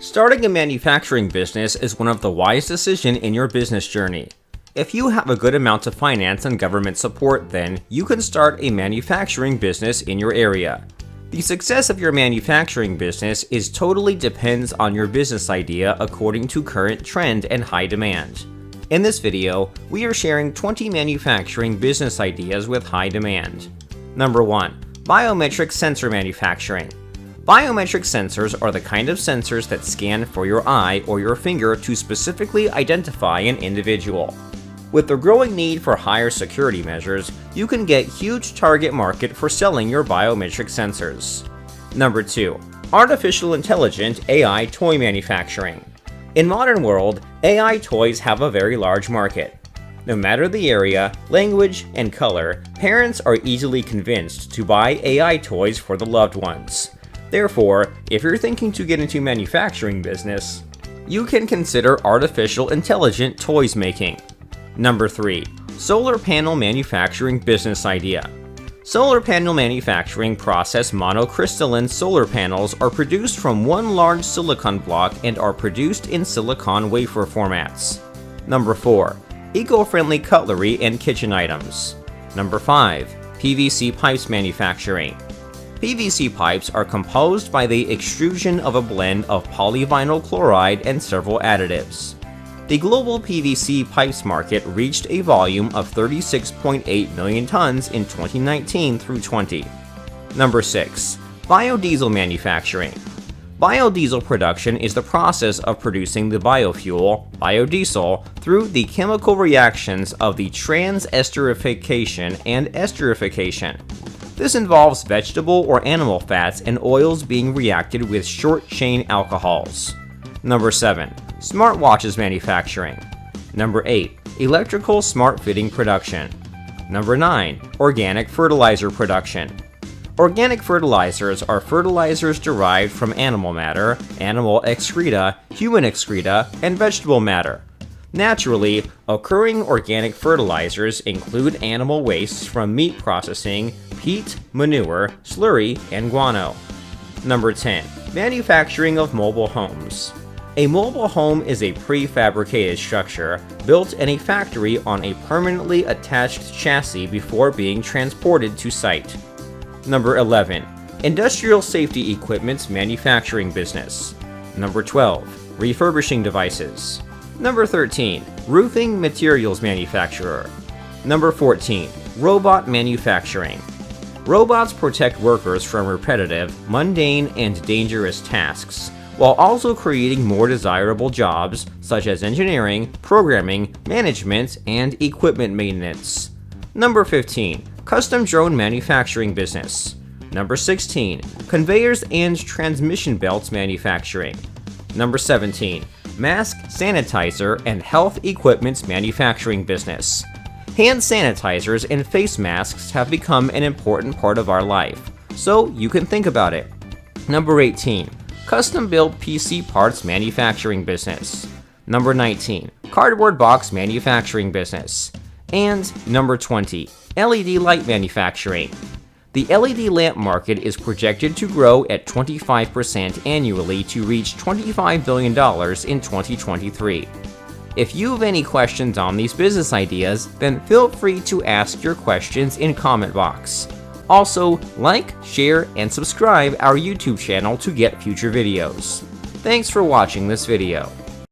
Starting a manufacturing business is one of the wise decisions in your business journey. If you have a good amount of finance and government support, then you can start a manufacturing business in your area. The success of your manufacturing business totally depends on your business idea according to current trend and high demand. In this video, we are sharing 20 manufacturing business ideas with high demand. Number 1. Biometric sensor manufacturing. Biometric sensors are the kind of sensors that scan for your eye or your finger to specifically identify an individual. With the growing need for higher security measures, you can get huge target market for selling your biometric sensors. Number 2. Artificial intelligent AI toy manufacturing. In modern world, AI toys have a very large market. No matter the area, language, and color, parents are easily convinced to buy AI toys for the loved ones. Therefore, if you're thinking to get into manufacturing business, you can consider artificial intelligent toys making. Number 3. Solar panel manufacturing business idea. Solar panel manufacturing process monocrystalline solar panels are produced from one large silicon block and are produced in silicon wafer formats. Number 4. Eco-friendly cutlery and kitchen items. Number 5. PVC pipes manufacturing. PVC pipes are composed by the extrusion of a blend of polyvinyl chloride and several additives. The global PVC pipes market reached a volume of 36.8 million tons in 2019 through 20. Number 6. Biodiesel manufacturing. Biodiesel production is the process of producing the biofuel, biodiesel, through the chemical reactions of the transesterification and esterification. This involves vegetable or animal fats and oils being reacted with short-chain alcohols. Number 7. Smartwatches manufacturing. Number 8. Electrical smart fitting production. Number 9. Organic fertilizer production. Organic fertilizers are fertilizers derived from animal matter, animal excreta, human excreta, and vegetable matter. Naturally occurring organic fertilizers include animal wastes from meat processing, peat, manure, slurry, and guano. Number 10. Manufacturing of mobile homes. A mobile home is a prefabricated structure built in a factory on a permanently attached chassis before being transported to site. Number 11. Industrial safety equipment manufacturing business. Number 12. Refurbishing devices. Number 13. Roofing materials manufacturer. Number 14. Robot manufacturing. Robots protect workers from repetitive, mundane, and dangerous tasks, while also creating more desirable jobs such as engineering, programming, management, and equipment maintenance. Number 15. Custom drone manufacturing business. Number 16. Conveyors and transmission belts manufacturing. Number 17. Mask, sanitizer, and health equipment manufacturing business. Hand sanitizers and face masks have become an important part of our life, so you can think about it. Number 18. Custom-built PC parts manufacturing business. Number 19. Cardboard box manufacturing business. And number 20. LED light manufacturing. The LED lamp market is projected to grow at 25% annually to reach $25 billion in 2023. If you have any questions on these business ideas, then feel free to ask your questions in comment box. Also, like, share, and subscribe our YouTube channel to get future videos. Thanks for watching this video.